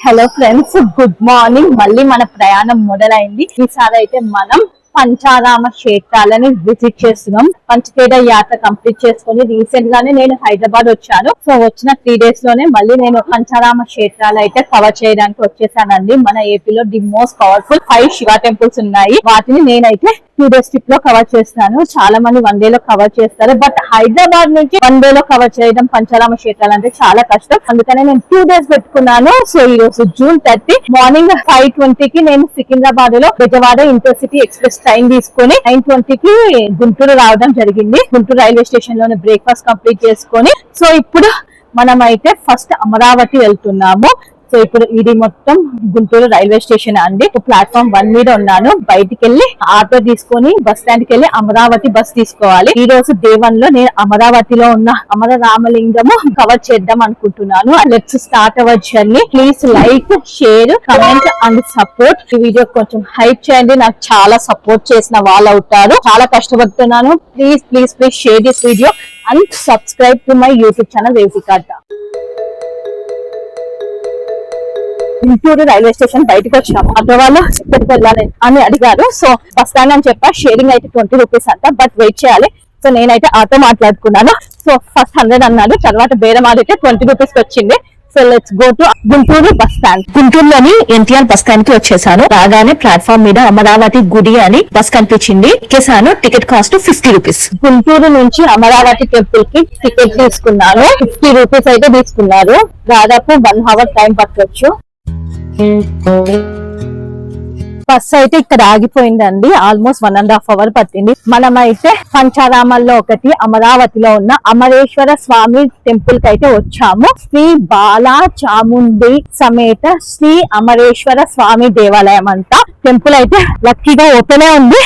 Hello friends, good morning. మళ్ళీ మన ప్రయాణం మొదలైంది. ఈసారి అయితే మనం పంచారామ క్షేత్రాలని విజిట్ చేస్తున్నాం. పంచకేద యాత్ర కంప్లీట్ చేసుకుని రీసెంట్ గానే నేను హైదరాబాద్ వచ్చాను. సో వచ్చిన 3 days లోనే మళ్ళీ నేను పంచారామ క్షేత్రాలు అయితే కవర్ చేయడానికి వచ్చేసానండి. మన ఏపీలో the most powerful 5 Shiva temples ఉన్నాయి. వాటిని నేనైతే 2 days ట్రిప్ లో కవర్ చేస్తాను. చాలా మంది 1 day లో కవర్ చేస్తారు. బట్ హైదరాబాద్ నుంచి 1 day లో కవర్ చేయడం పంచారామ క్షేత్రాలు అంటే చాలా కష్టం. అందుకనే నేను 2 days పెట్టుకున్నాను. సో ఈ రోజు June 30 మార్నింగ్ 5:20 కి నేను సికింద్రాబాద్ లో బెజవాడ ఇంటర్సిటీ ఎక్స్ప్రెస్ ట్రైన్ తీసుకొని 9:20 కి గుంటూరు రావడం జరిగింది. గుంటూరు రైల్వే స్టేషన్ లోనే బ్రేక్ఫాస్ట్ కంప్లీట్ చేసుకొని సో ఇప్పుడు మనం అయితే ఫస్ట్ అమరావతి వెళ్తున్నాము. సో ఇప్పుడు ఇది మొత్తం గుంటూరు రైల్వే స్టేషన్ అండి. ప్లాట్ఫామ్ 1 మీద ఉన్నాను. బయటికి వెళ్ళి ఆటో తీసుకొని బస్ స్టాండ్ కి వెళ్ళి అమరావతి బస్ తీసుకోవాలి. ఈ రోజు డే 1 లో నేను అమరావతిలో ఉన్న అమర రామలింగము కవర్ చేద్దాం అనుకుంటున్నాను. Let's start our journey. Please like, share, comment and support. ఈ వీడియో కొంచెం హైప్ చేయండి. నాకు చాలా సపోర్ట్ చేసిన వాళ్ళు అవుతారు. చాలా కష్టపడుతున్నాను. Please please please share this video and subscribe to my YouTube channel రేసికార్ట. గుంటూరు రైల్వే స్టేషన్ బయటకు వచ్చాము. ఆటో వాళ్ళు ఎక్కడికి వెళ్ళాలి అని అడిగారు. సో బస్ స్టాండ్ అని చెప్పా. షేరింగ్ అయితే 20 రూపీస్ అంట, బట్ వెయిట్ చేయాలి. సో నేనైతే ఆటో మాట్లాడుకున్నాను. సో ఫస్ట్ 100 అన్నాడు, తర్వాత బేరం ఆడితే 20 రూపీస్ వచ్చింది. So let's go to Guntur bus stand. గుంటూరులోని ఎన్టీఆర్ బస్ స్టాండ్ కి వచ్చేసాను. రాగానే ప్లాట్ఫామ్ మీద అమరావతి గుడి అని బస్ కనిపించింది. ఎక్కేసాను. Ticket cost 50 rupees. గుంటూరు నుంచి అమరావతి టెంపుల్ కి టికెట్ తీసుకున్నాను. 50 రూపీస్ అయితే తీసుకున్నారు. దాదాపు 1 hour టైం పట్టవచ్చు. బస్ అయితే ఇక్కడ ఆగిపోయిందండి. ఆల్మోస్ట్ 1.5 hour పట్టింది. మనమైతే పంచారామాల్లో ఒకటి అమరావతిలో ఉన్న అమరేశ్వర స్వామి టెంపుల్ కి అయితే వచ్చాము. శ్రీ బాలా చాముండి సమేత శ్రీ అమరేశ్వర స్వామి దేవాలయం అంట. టెంపుల్ అయితే లక్కీగా ఓపెనే ఉంది.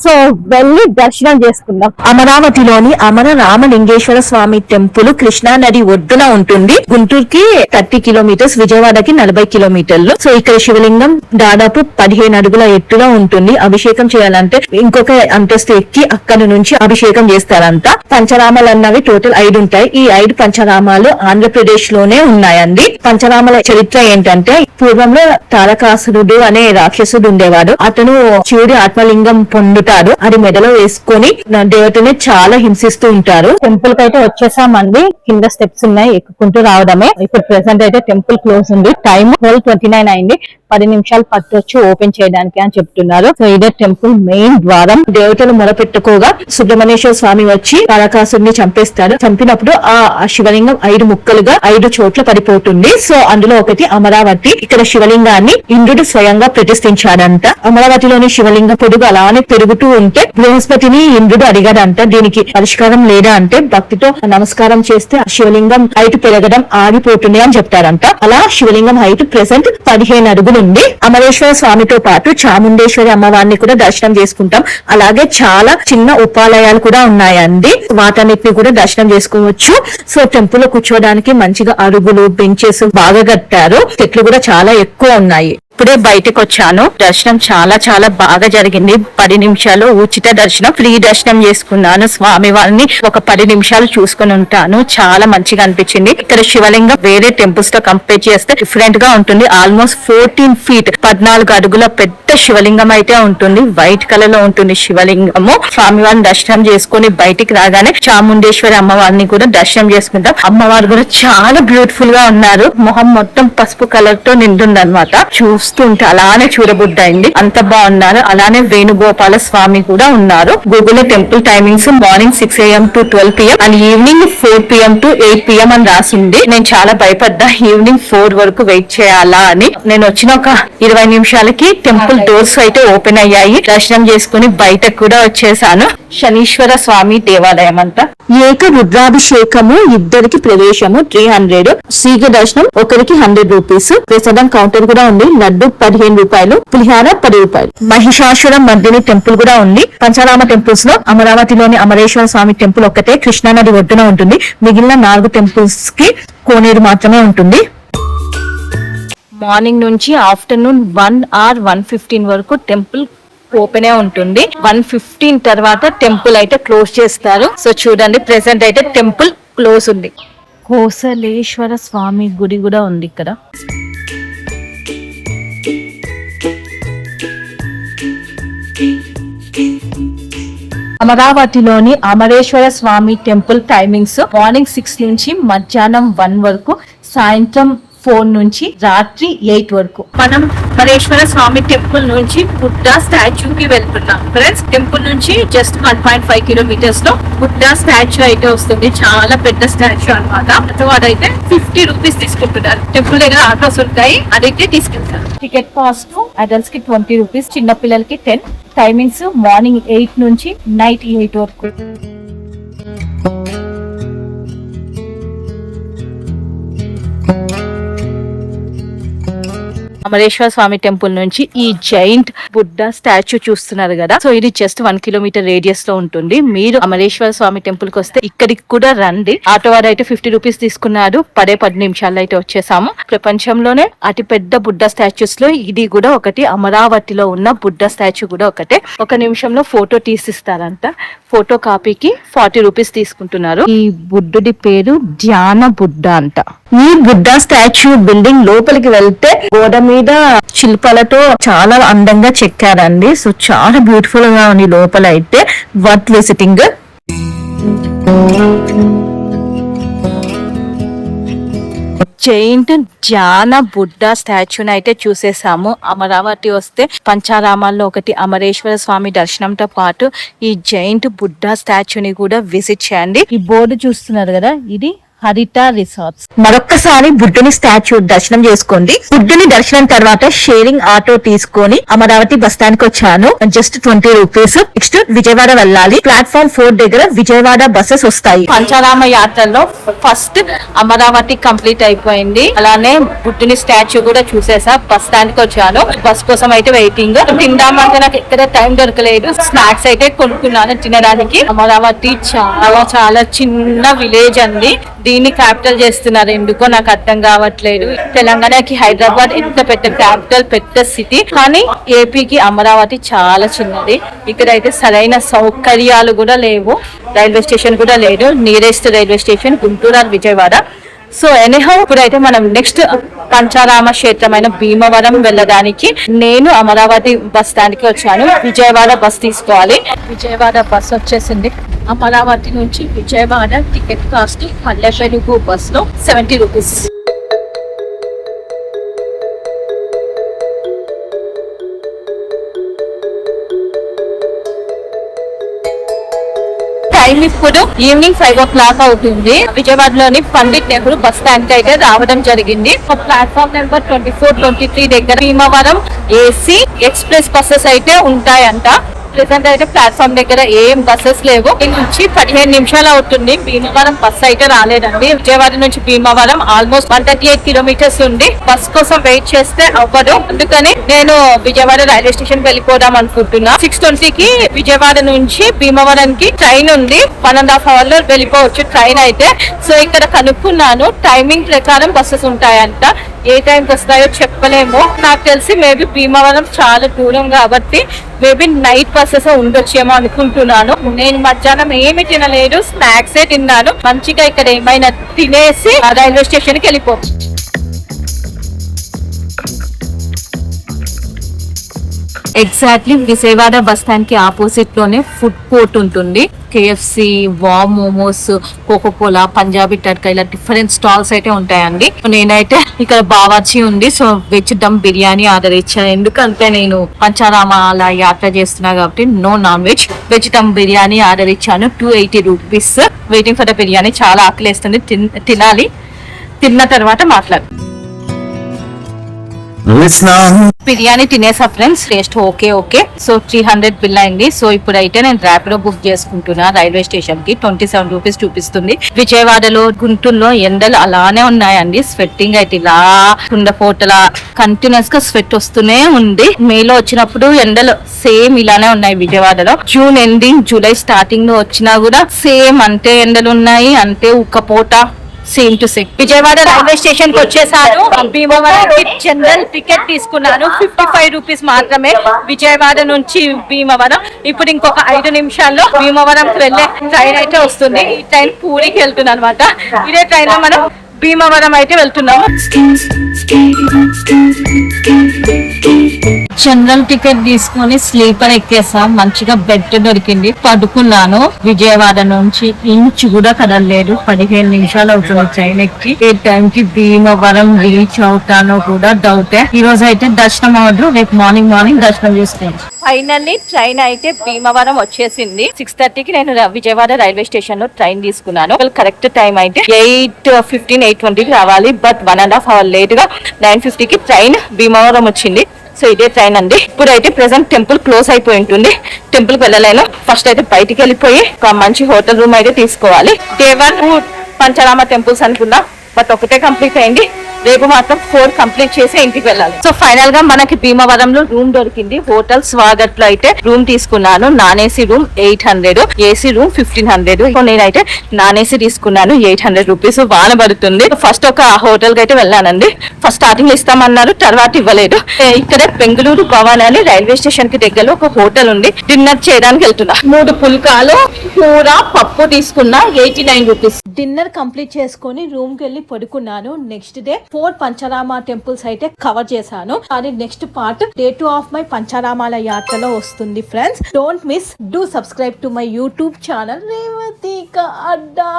సో వెళ్ళి దర్శనం చేసుకుందాం. అమరావతిలోని అమర రామలింగేశ్వర స్వామి టెంపుల్ కృష్ణా నది ఒడ్డున ఉంటుంది. గుంటూరుకి 30 కిలోమీటర్స్, విజయవాడకి 40 కిలోమీటర్లు. సో ఇక్కడ శివలింగం దాదాపు 15 అడుగుల ఎత్తులో ఉంటుంది. అభిషేకం చేయాలంటే ఇంకొక అంతస్తు ఎక్కి అక్కడి నుంచి అభిషేకం చేస్తారంట. పంచరామాలు అన్నవి టోటల్ 5 ఉంటాయి. ఈ 5 పంచరామాలు ఆంధ్రప్రదేశ్ లోనే ఉన్నాయండి. పంచరామాల చరిత్ర ఏంటంటే, పూర్వంలో తారకాసురుడు అనే రాక్షసుడు ఉండేవాడు. అతను శివుడి ఆత్మలింగం పొందుతాడు. అది మెడలో వేసుకొని దేవతని చాలా హింసిస్తూ ఉంటారు. టెంపుల్ కి అయితే వచ్చేసామండి. కింద స్టెప్స్ ఉన్నాయి, ఎక్కుకుంటూ రావడమే. ఇప్పుడు ప్రెసెంట్ అయితే టెంపుల్ క్లోజ్ ఉంది. టైం 12:29 అయింది. 10 నిమిషాలు పట్టొచ్చు ఓపెన్ చేయడానికి అని చెప్తున్నారు. సో ఇదే టెంపుల్ మెయిన్ ద్వారం. దేవతలు మొరపెట్టుకోగా సుబ్రహ్మణ్యేశ్వర స్వామి వచ్చి తారకాసురుని చంపేస్తాడు. చంపినప్పుడు ఆ శివలింగం 5 ముక్కలుగా 5 చోట్ల పడిపోతుంది. సో అందులో ఒకటి అమరావతి. ఇక్కడ శివలింగాన్ని ఇంద్రుడు స్వయంగా ప్రతిష్ఠించాడంట. అమరావతిలోని శివలింగం పొడుగు అలానే పెరుగుతూ ఉంటే బృహస్పతిని ఇంద్రుడు అడిగాడంట, దీనికి పరిష్కారం లేదా అంటే భక్తితో నమస్కారం చేస్తే ఆ శివలింగం హైట్ పెరగడం ఆగిపోతుంది అని చెప్తారంట. అలా శివలింగం హైట్ ప్రెసెంట్ 15 అడుగులు ఉంది. అమరేశ్వర స్వామితో పాటు చాముండేశ్వరి అమ్మవారిని కూడా దర్శనం చేసుకుంటాం. అలాగే చాలా చిన్న ఉపాలయాలు కూడా ఉన్నాయండి. వాటన్నిటిని కూడా దర్శనం చేసుకోవచ్చు. సో టెంపుల్ లో కూర్చోడానికి మంచిగా అరుగులు, బెంచెస్ బాగా కట్టారు. చెట్లు కూడా చాలా ఎక్కువ ఉన్నాయి. ఇప్పుడే బయటకు వచ్చాను. దర్శనం చాలా చాలా బాగా జరిగింది. 10 నిమిషాలు ఉచిత దర్శనం, ఫ్రీ దర్శనం చేసుకున్నాను. స్వామి వారిని ఒక 10 నిమిషాలు చూసుకుని ఉంటాను. చాలా మంచిగా అనిపించింది. ఇక్కడ శివలింగం వేరే టెంపుల్స్ తో కంపేర్ చేస్తే డిఫరెంట్ గా ఉంటుంది. ఆల్మోస్ట్ 14 feet 14 అడుగుల పెద్ద శివలింగం అయితే ఉంటుంది. వైట్ కలర్ లో ఉంటుంది శివలింగము. స్వామి వారిని దర్శనం చేసుకుని బయటికి రాగానే చాముండేశ్వరి అమ్మవారిని కూడా దర్శనం చేసుకుంటాం. అమ్మవారు కూడా చాలా బ్యూటిఫుల్ గా ఉన్నారు. మొహం మొత్తం పసుపు కలర్ తో నిండుందన్నమాట. చూస్తుంటే అలానే చూడబుద్దయింది. అంత బాగున్నారు. అలానే వేణుగోపాల స్వామి కూడా ఉన్నారు. Google temple timings morning 6 AM to 12 PM and evening 4 PM to 8 PM అని రాసింది. నేను చాలా భయపడ్డా, ఈవినింగ్ 4 వరకు వెయిట్ చేయాలా అని. నేను వచ్చిన ఒక 20 నిమిషాలకి టెంపుల్ డోర్స్ అయితే ఓపెన్ అయ్యాయి. దర్శనం చేసుకుని బయటకు కూడా వచ్చేసాను. శనీశ్వర స్వామి దేవాలయం అంట. ఏక రుద్రాభిషేకము, ఇద్దరికి ప్రవేశము 300. శ్రీగ దర్శనం ఒకరికి 100 రూపీస్. ప్రసాదం కౌంటర్ కూడా ఉంది. లడ్డు 15 రూపాయలు, పులిహార 10 రూపాయలు. మహిషాసుర మర్దిని టెంపుల్ కూడా ఉంది. పంచారామ టెంపుల్స్ లో అమరావతిలోని అమరేశ్వర స్వామి టెంపుల్ ఒక్కటే కృష్ణా నది ఒడ్డున ఉంటుంది. మిగిలిన 4 టెంపుల్స్ కి కోనేరు మాత్రమే ఉంటుంది. మార్నింగ్ నుంచి ఆఫ్టర్నూన్ 1 or 1:15 వరకు టెంపుల్ ఓపెన్ ఉంటుంది. 1:15 తర్వాత టెంపుల్ అయితే క్లోజ్ చేస్తారు. సో చూడండి, ప్రెసెంట్ అయితే టెంపుల్ క్లోజ్ ఉంది. కోసలేశ్వర స్వామి గుడి కూడా ఉంది ఇక్కడ. అమరావతిలోని అమరేశ్వర స్వామి టెంపుల్ టైమింగ్స్ మార్నింగ్ 6 నుంచి మధ్యాహ్నం 1 వరకు, సాయంత్రం 4 నుంచి రాత్రి 8 వరకు. మనం అమరేశ్వర స్వామి టెంపుల్ నుంచి బుద్ధ స్టాచ్యూ కి వెళ్తున్నాం ఫ్రెండ్స్. టెంపుల్ నుంచి జస్ట్ 1.5 కిలోమీటర్స్ లో బుద్ధ స్టాచ్యూ అయితే వస్తుంది. చాలా పెద్ద స్టాచ్యూ అనమాట. వాడైతే 50 రూపీస్ తీసుకుంటున్నారు. టెంపుల్ దగ్గర ఆటోస్ ఉంటాయి, అదైతే తీసుకెళ్తారు. టికెట్ కాస్ట్ అడల్ట్స్ కి 20 రూపీస్, చిన్న పిల్లలకి 10. టైమింగ్స్ మార్నింగ్ 8 నుంచి నైట్ 8 వరకు. అమరేశ్వర స్వామి టెంపుల్ నుంచి ఈ జైంట్ బుద్ధ స్టాచ్యూ చూస్తున్నారు కదా, సో ఇది జస్ట్ 1 కిలోమీటర్ రేడియస్ లో ఉంటుంది. మీరు అమరేశ్వర స్వామి టెంపుల్ కి వస్తే ఇక్కడికి కూడా రండి. ఆటో వారు అయితే 50 రూపీస్ తీసుకున్నారు. 10 నిమిషాల్లో అయితే వచ్చేసాము. ప్రపంచంలోనే అతి పెద్ద బుద్ధ స్టాచ్యూస్ లో ఇది కూడా ఒకటి. అమరావతిలో ఉన్న బుద్ధ స్టాచ్యూ కూడా ఒకటే. 1 నిమిషంలో ఫోటో తీసిస్తారంట. ఫోటో కాపీకి 40 రూపీస్ తీసుకుంటున్నారు. ఈ బుద్ధుడి పేరు ధ్యాన బుద్ధ అంట. ఈ బుద్ధ స్టాచ్యూ బిల్డింగ్ లోపలికి వెళ్తే గోడ మీద శిల్పాలతో చాలా అందంగా చెక్కారండి. సో చాలా బ్యూటిఫుల్ గా ఉంది లోపల అయితే. Worth visiting. జైంట్ ధ్యాన బుద్ధ స్టాచ్యూని అయితే చూసేసాము. అమరావతి వస్తే పంచారామాల్లో ఒకటి అమరేశ్వర స్వామి దర్శనంతో పాటు ఈ జైంట్ బుద్ధ స్టాచ్యూని కూడా విజిట్ చేయండి. ఈ బోర్డు చూస్తున్నారు కదా, ఇది హరిత రిసార్ట్స్. మరొక్కసారి బుద్ధుని స్టాచ్యూ దర్శనం చేసుకోండి. బుద్ధుని దర్శనం తర్వాత షేరింగ్ ఆటో తీసుకొని అమరావతి బస్ స్టాండ్ కి వచ్చాను. Just 20 rupees. నెక్స్ట్ విజయవాడ వెళ్ళాలి. ప్లాట్ఫామ్ 4 దగ్గర విజయవాడ బస్సెస్ వస్తాయి. పంచారామ యాత్రలో ఫస్ట్ అమరావతి కంప్లీట్ అయిపోయింది. అలానే బుద్ధుని స్టాచ్యూ కూడా చూసేసా. బస్ స్టాండ్ కి వచ్చాను. బస్ కోసం అయితే వెయిటింగ్. తిందామంటే నాకు ఎక్కడ టైం దొరకలేదు. స్నాక్స్ అయితే కొనుక్కున్నాను తినడానికి. అమరావతి చాలా చాలా చిన్న విలేజ్ అండి. దీన్ని క్యాపిటల్ చేస్తున్నారు ఎందుకో నాకు అర్థం కావట్లేదు. తెలంగాణకి హైదరాబాద్ ఎంత పెద్ద క్యాపిటల్, పెద్ద సిటీ, కానీ ఏపీకి అమరావతి చాలా చిన్నది. ఇక్కడైతే సరైన సౌకర్యాలు కూడా లేవు. రైల్వే స్టేషన్ కూడా లేదు. Nearest railway station Guntur, Vijayawada. So anyhow ఇప్పుడైతే మనం నెక్స్ట్ పంచారామ క్షేత్రమైన భీమవరం వెళ్ళడానికి నేను అమరావతి బస్ స్టాండ్ కి వచ్చాను. విజయవాడ బస్ తీసుకోవాలి. విజయవాడ బస్ వచ్చేసింది. అమరావతి నుంచి Vijayawada ticket cost Palle Velugu bus లో 70 రూపీస్. టైం ఇప్పుడు ఈవినింగ్ 5 o'clock అవుతుంది. విజయవాడలోని పండిట్ నెహ్రూ బస్ స్టాండ్ కి అయితే రావడం జరిగింది. ప్లాట్ఫామ్ నెంబర్ 24, 23 దగ్గర భీమవరం ఏసీ ఎక్స్ప్రెస్ బస్సెస్ అయితే ఉంటాయంట. ప్రెసెంట్ అయితే ప్లాట్ఫామ్ దగ్గర ఏం బస్సెస్ లేవు. దీని నుంచి 15 నిమిషాలు అవుతుంది. భీమవరం బస్ అయితే రాలేదండి. విజయవాడ నుంచి భీమవరం ఆల్మోస్ట్ 138 కిలోమీటర్స్ ఉంది. బస్ కోసం వెయిట్ చేస్తే అవ్వదు. అందుకని నేను విజయవాడ రైల్వే స్టేషన్ వెళ్ళిపోదాం అనుకుంటున్నా. 6:20కి విజయవాడ నుంచి భీమవరంకి ట్రైన్ ఉంది. 1.5 hour లో వెళ్ళిపోవచ్చు ట్రైన్ అయితే. సో ఇక్కడ కనుక్కున్నాను, టైమింగ్ ప్రకారం బస్సెస్ ఉంటాయంట. ఏ టైంకి వస్తాయో చెప్పలేము. నాకు తెలిసి మేబీ భీమవరం చాలా దూరం కాబట్టి మేబీ నైట్ బస్సెస్ ఉండొచ్చేమో అనుకుంటున్నాను. నేను మధ్యాహ్నం ఏమి తినలేదు, స్నాక్సే తిన్నాను. మంచిగా ఇక్కడ ఏమైనా తినేసి రైల్వే స్టేషన్ కి వెళ్ళిపోవచ్చు. ఎగ్జాక్ట్లీ విజయవాడ బస్ స్టాండ్ కి ఆపోజిట్ లోనే ఫుడ్ కోర్ట్ ఉంటుంది. KFC, వామ్ మోమోస్, కోకోకోలా, పంజాబీ టడ్కా ఇలా డిఫరెంట్ స్టాల్స్ అయితే ఉంటాయండి. నేనైతే ఇక్కడ బావాచి ఉంది, so veg dum biryani order ఇచ్చాను. ఎందుకంటే నేను పంచారామ అలా యాత్ర చేస్తున్నా కాబట్టి no non veg. Veg dum biryani order ఇచ్చాను. 280 rupees. Waiting for the biryani. చాలా ఆకలిస్తుంది, తినాలి. తిన్న తర్వాత మాట్లాడు. బిర్యానీ తినేసా friends. Taste okay. So 300 bill అయింది. సో ఇప్పుడైతే నేను ర్యాపిడో బుక్ చేసుకుంటున్నా. రైల్వే స్టేషన్ కి 27 రూపీస్ చూపిస్తుంది. విజయవాడలో, గుంటూరులో ఎండలు అలానే ఉన్నాయండి. స్వెట్టింగ్ అయితే ఇలా కుండపోటలా కంటిన్యూస్ గా స్వెట్ వస్తూనే ఉంది. మేలో వచ్చినప్పుడు ఎండలు సేమ్ ఇలానే ఉన్నాయి విజయవాడలో. జూన్ ఎండింగ్, జూలై స్టార్టింగ్ లో వచ్చినా కూడా సేమ్ అంతే ఎండలు ఉన్నాయి, అంతే ఉక్కపోట. Same to same. Vijayawada railway station కి వచ్చేసాను. భీమవరం జనరల్ టికెట్ తీసుకున్నాను. 55 రూపీస్ మాత్రమే విజయవాడ నుంచి భీమవరం. ఇప్పుడు ఇంకొక 5 నిమిషాల్లో భీమవరంకి వెళ్ళే ట్రైన్ అయితే వస్తుంది. ఈ ట్రైన్ పూరికి వెళ్తుంది అనమాట. ఇదే ట్రైన్ లో మనం భీమవరం అయితే వెళ్తున్నాము. జనరల్ టికెట్ తీసుకొని స్లీపర్ ఎక్కేసాం. మంచిగా బెడ్ దొరికింది, పడుకున్నాను. విజయవాడ నుంచి ఇంచు కూడా కదలలేదు. 15 నిమిషాలు అవుతుంది ట్రైన్ ఎక్కి. ఏ టైం కి భీమవరం రీచ్ అవుతానో కూడా డౌటే. ఈ రోజు అయితే దర్శనం అవదు, రేపు మార్నింగ్ దర్శనం చేసుకోండి. ఫైనల్లీ ట్రైన్ అయితే భీమవరం వచ్చేసింది. 6:30కి నేను విజయవాడ రైల్వే స్టేషన్ లో ట్రైన్ తీసుకున్నాను. కరెక్ట్ టైం అయితే 8:15, 8:20కి రావాలి. బట్ 1.5 hour లేట్ గా 9:50కి ట్రైన్ భీమవరం వచ్చింది. సో ఇదే ట్రైన్ అండి. ఇప్పుడైతే ప్రెసెంట్ టెంపుల్ క్లోజ్ అయిపోయి ఉంటుంది, టెంపుల్ కి వెళ్ళలేను. ఫస్ట్ అయితే బయటికి వెళ్ళిపోయి ఒక మంచి హోటల్ రూమ్ అయితే తీసుకోవాలి. దేవన్ పంచరామ టెంపుల్స్ అనుకున్నా, బట్ ఒకటే కంప్లీట్ అయింది. రేపు మాత్రం 4 కంప్లీట్ చేసి ఇంటికి వెళ్ళాలి. సో ఫైనల్ గా మనకి భీమవరంలో రూమ్ దొరికింది. హోటల్ స్వాగత్ లో అయితే రూమ్ తీసుకున్నాను. Non AC room 800, AC room 1500. నేనైతే నాన్ ఏసీ తీసుకున్నాను, 800 రూపీస్. వాన పడుతుంది. ఫస్ట్ ఒక హోటల్ కి అయితే వెళ్ళానండి. ఫస్ట్ స్టార్టింగ్ ఇస్తామన్నారు, తర్వాత ఇవ్వలేదు. ఇక్కడే బెంగళూరు భవన్ అని రైల్వే స్టేషన్ కి దగ్గరలో ఒక హోటల్ ఉంది. డిన్నర్ చేయడానికి వెళ్తున్నా. 3 పుల్కాలు, కూర, పప్పు తీసుకున్నా, 89 రూపీస్. డిన్నర్ కంప్లీట్ చేసుకొని రూమ్ కి వెళ్ళి పడుకున్నాను. నెక్స్ట్ డే 4 పంచరామ టెంపుల్స్ అయితే కవర్ చేశాను. అది next part day 2 of my పంచరామాల యాత్రలో వస్తుంది. Friends, don't miss, do subscribe to my YouTube channel Revathika Adda.